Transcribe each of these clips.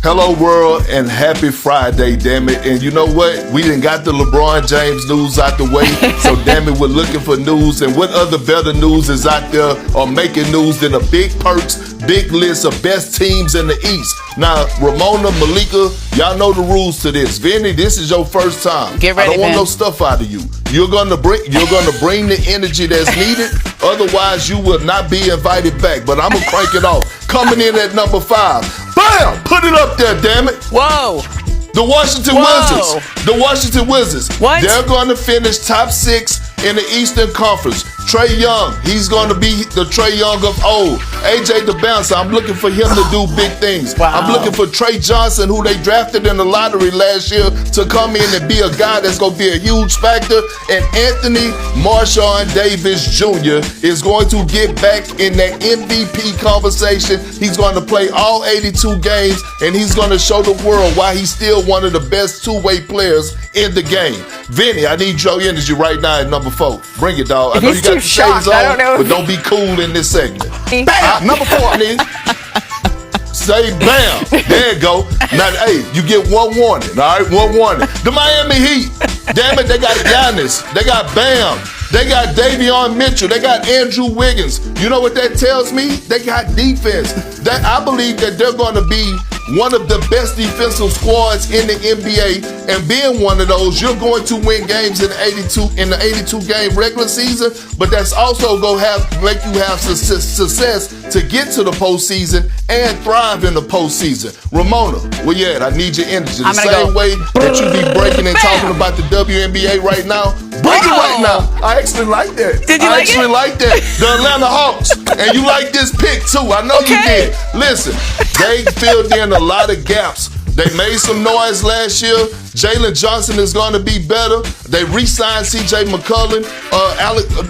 Hello world and happy Friday, damn it. And you know what? We done got the LeBron James news out the way. So damn it, we're looking for news. And what other better news is out there or making news than a big perks, big list of best teams in the East. Now, Ramona, Malika, y'all know the rules to this. Vinny, this is your first time. Get ready, I don't want man. no stuff out of you. You're gonna bring the energy that's needed. Otherwise, you will not be invited back. But I'm gonna crank it off. Coming in at number 5. Bam! Put it up there, damn it. Whoa. The Washington Wizards. The Washington Wizards. What? They're going to finish top 6 in the Eastern Conference. Trae Young, he's going to be the Trae Young of old. AJ the Bouncer, I'm looking for him to do big things. Wow. I'm looking for Trey Johnson, who they drafted in the lottery last year, to come in and be a guy that's going to be a huge factor. And Anthony Marshawn Davis Jr. is going to get back in that MVP conversation. He's going to play all 82 games, and he's going to show the world why he's still one of the best two-way players in the game. Vinny, I need your energy right now at number 4. Bring it, dog. I know you got the shades on, but don't be cool in this segment. Bam! Number 4, nigga. Say bam. There you go. Now, hey, you get one warning, all right? One warning. The Miami Heat. Damn it, they got Giannis. They got Bam. They got Davion Mitchell. They got Andrew Wiggins. You know what that tells me? They got defense. That I believe that they're going to be one of the best defensive squads in the NBA, and being one of those, you're going to win games in the 82 game regular season, but that's also going to make you have success to get to the postseason and thrive in the postseason. Ramona, where you at? I need your energy. The same way that you be breaking and talking about the WNBA right now. Break it right now. I actually like that. Did you like it? I actually like that. The Atlanta Hawks. And you like this pick too. I know you did. Listen, they filled in a lot of gaps. They made some noise last year. Jalen Johnson is going to be better. They re-signed C.J. McCollum,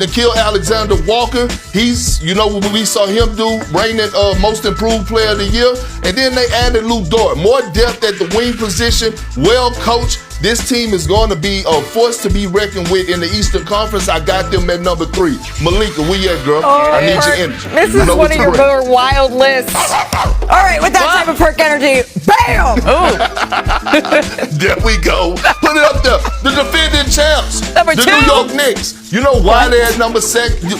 Nickeil Alexander-Walker. He's, you know what we saw him do, reigning most improved player of the year. And then they added Lou Dort. More depth at the wing position, well coached. This team is going to be a force to be reckoned with in the Eastern Conference. I got them at number 3. Malika, where you at, girl? I need your energy. This is one of your more wild lists. All right, with that type of perk energy, bam! There we go. Put it up there. The defending champs, Number 2. the New York Knicks. You know why they're at number 2?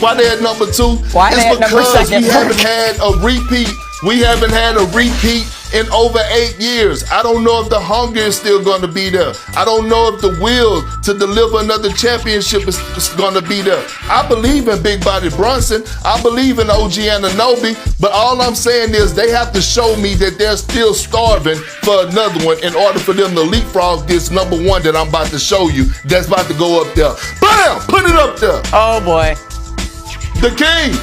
Why they at number 2? Why they at number Because second? we haven't had a repeat. We haven't had a repeat in over 8 years. I don't know if the hunger is still going to be there. I don't know if the will to deliver another championship is going to be there. I believe in Big Body Brunson. I believe in OG Anunoby. But all I'm saying is they have to show me that they're still starving for another one in order for them to leapfrog this number 1 that I'm about to show you that's about to go up there. Bam! Put it up there. Oh, boy. The king.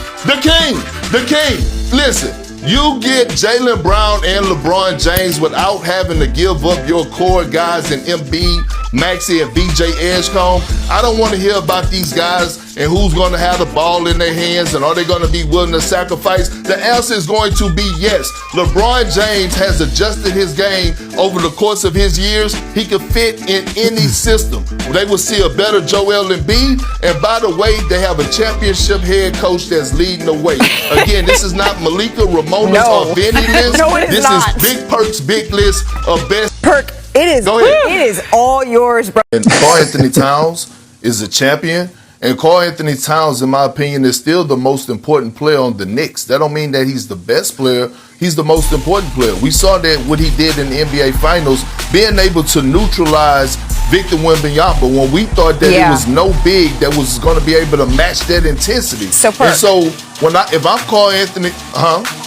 Listen. You get Jaylen Brown and LeBron James without having to give up your core guys in Embiid, Maxey, and BJ Edgecombe. I don't want to hear about these guys and who's going to have the ball in their hands and are they going to be willing to sacrifice. The answer is going to be yes. LeBron James has adjusted his game over the course of his years. He can fit in any system. They will see a better Joel Embiid. And by the way, they have a championship head coach that's leading the way. Again, this is not Malika, Ramona's or Vinny list. No, it is this not. is Big Perk's big list of best. Perk, it is. Go ahead. It is all yours, bro. And Karl Anthony Towns is a champion. And Karl Anthony Towns, in my opinion, is still the most important player on the Knicks. That don't mean that he's the best player. He's the most important player. We saw that what he did in the NBA Finals, being able to neutralize Victor Wembanyama when we thought that it was no big that was going to be able to match that intensity. So, Perk, and so if I'm Karl Anthony,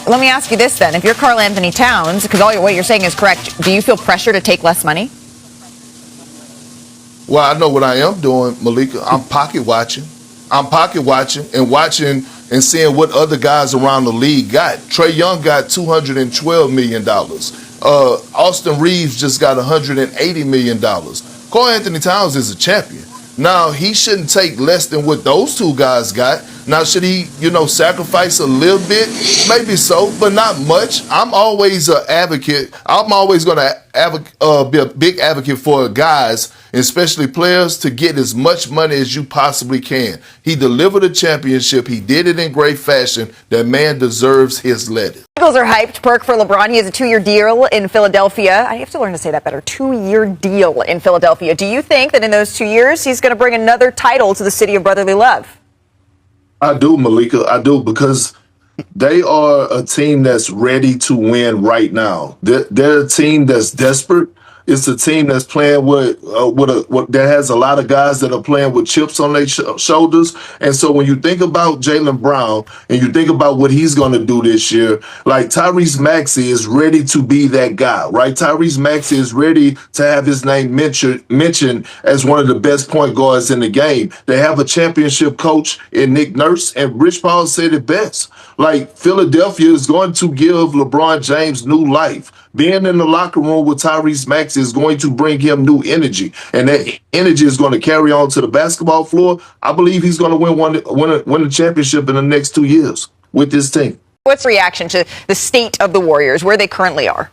let me ask you this then. If you're Karl Anthony Towns, because what you're saying is correct, do you feel pressure to take less money? Well, I know what I am doing, Malika. I'm pocket watching. And seeing what other guys around the league got. Trae Young got $212 million. Austin Reeves just got $180 million. Karl Anthony Towns is a champion. Now, he shouldn't take less than what those two guys got, Now, should he, sacrifice a little bit? Maybe so, but not much. I'm always an advocate. I'm always going to be a big advocate for guys, especially players, to get as much money as you possibly can. He delivered a championship. He did it in great fashion. That man deserves his lettuce. Eagles are hyped. Perk for LeBron. He has a 2-year deal in Philadelphia. I have to learn to say that better. 2-year deal in Philadelphia. Do you think that in those 2 years he's going to bring another title to the city of brotherly love? I do, Malika. I do, because they are a team that's ready to win right now. They're a team that's desperate. It's a team that's playing that has a lot of guys that are playing with chips on their shoulders. And so when you think about Jaylen Brown and you think about what he's going to do this year, like Tyrese Maxey is ready to be that guy, right? Tyrese Maxey is ready to have his name mentioned as one of the best point guards in the game. They have a championship coach in Nick Nurse, and Rich Paul said it best. Like, Philadelphia is going to give LeBron James new life. Being in the locker room with Tyrese Maxey is going to bring him new energy, and that energy is going to carry on to the basketball floor. I believe he's going to win the championship in the next 2 years with this team. What's the reaction to the state of the Warriors, where they currently are?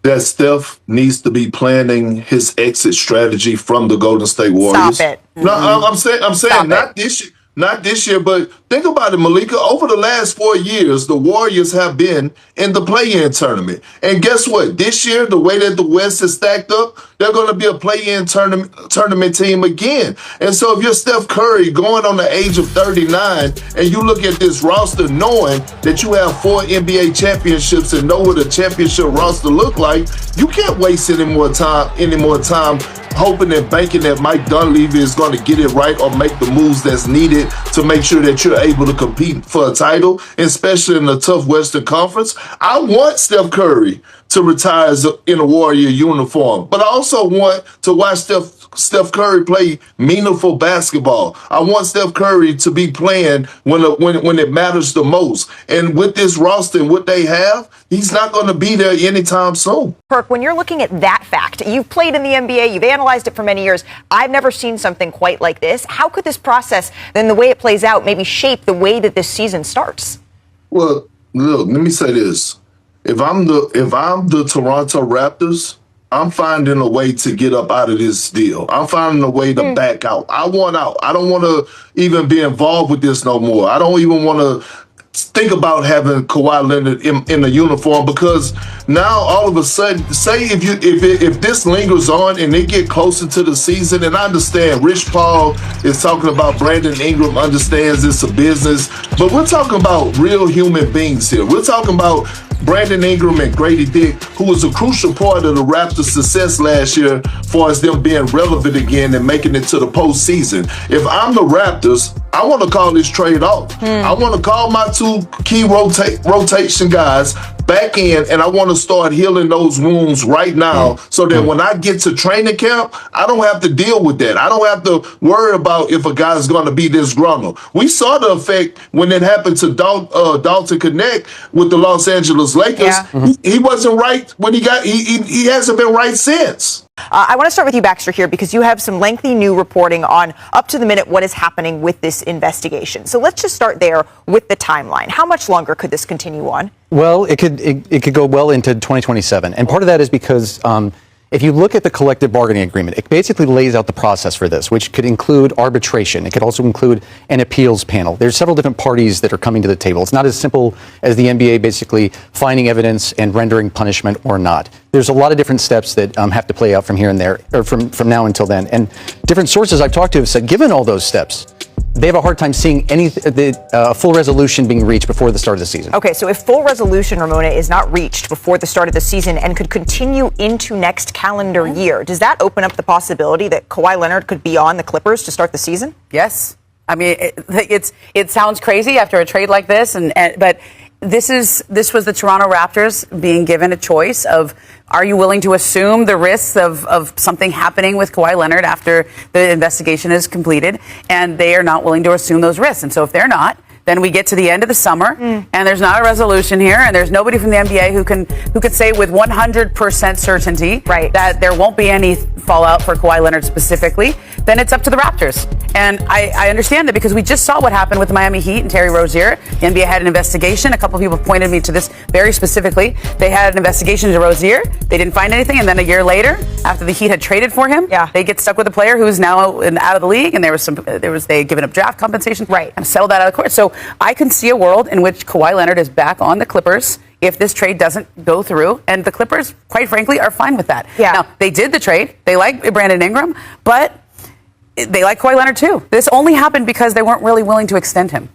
That Steph needs to be planning his exit strategy from the Golden State Warriors. Stop it. No, I'm saying not this year. Not this year, but think about it, Malika. Over the last 4 years, the Warriors have been in the play-in tournament. And guess what? This year, the way that the West is stacked up, they're going to be a play-in tournament team again. And so if you're Steph Curry going on the age of 39 and you look at this roster knowing that you have 4 NBA championships and know what a championship roster look like, you can't waste any more time hoping and banking that Mike Dunleavy is going to get it right or make the moves that's needed to make sure that you're able to compete for a title, especially in the tough Western Conference. I want Steph Curry to retire in a Warrior uniform, but I also want to watch Steph Curry play meaningful basketball. I want Steph Curry to be playing when it matters the most. And with this roster and what they have, he's not going to be there anytime soon. Perk, when you're looking at that fact, you've played in the NBA, you've analyzed it for many years. I've never seen something quite like this. How could this process, then the way it plays out, maybe shape the way that this season starts? Well, look, let me say this. If I'm the Toronto Raptors, I'm finding a way to get up out of this deal. I'm finding a way to back out. I want out. I don't want to even be involved with this no more. I don't even want to think about having Kawhi Leonard in a uniform, because now all of a sudden, say if this lingers on and they get closer to the season, and I understand Rich Paul is talking about Brandon Ingram understands it's a business, but we're talking about real human beings here. We're talking about Brandon Ingram and Grady Dick, who was a crucial part of the Raptors' success last year as far as them being relevant again and making it to the postseason. If I'm the Raptors, I want to call this trade off. I want to call my 2 key rotation guys back in, and I want to start healing those wounds right now so that when I get to training camp, I don't have to deal with that. I don't have to worry about if a guy's going to be disgruntled. We saw the effect when it happened to Dalton Connect with the Los Angeles Lakers. Yeah. He wasn't right when he hasn't been right since. I want to start with you, Baxter, here, because you have some lengthy new reporting on up to the minute what is happening with this investigation. So let's just start there with the timeline. How much longer could this continue on? Well, it could go well into 2027. And part of that is because if you look at the collective bargaining agreement, it basically lays out the process for this, which could include arbitration. It could also include an appeals panel. There's several different parties that are coming to the table. It's not as simple as the NBA basically finding evidence and rendering punishment or not. There's a lot of different steps that have to play out from here and there, or from now until then. And different sources I've talked to have said, given all those steps, they have a hard time seeing full resolution being reached before the start of the season. Okay, so if full resolution, Ramona, is not reached before the start of the season and could continue into next calendar year, does that open up the possibility that Kawhi Leonard could be on the Clippers to start the season? Yes. I mean, it sounds crazy after a trade like this, but this was the Toronto Raptors being given a choice of, are you willing to assume the risks of something happening with Kawhi Leonard after the investigation is completed? And they are not willing to assume those risks. And so if they're not, then we get to the end of the summer, and there's not a resolution here, and there's nobody from the NBA who could say with 100% certainty that there won't be any fallout for Kawhi Leonard specifically, then it's up to the Raptors. And I understand that because we just saw what happened with the Miami Heat and Terry Rozier. The NBA had an investigation. A couple of people pointed me to this very specifically. They had an investigation into Rozier. They didn't find anything, and then a year later, after the Heat had traded for him, they get stuck with a player who's now out of the league, and they had given up draft compensation, and settled that out of court. So I can see a world in which Kawhi Leonard is back on the Clippers if this trade doesn't go through, and the Clippers, quite frankly, are fine with that. Now, they did the trade. They like Brandon Ingram, but they like Kawhi Leonard too. This only happened because they weren't really willing to extend him.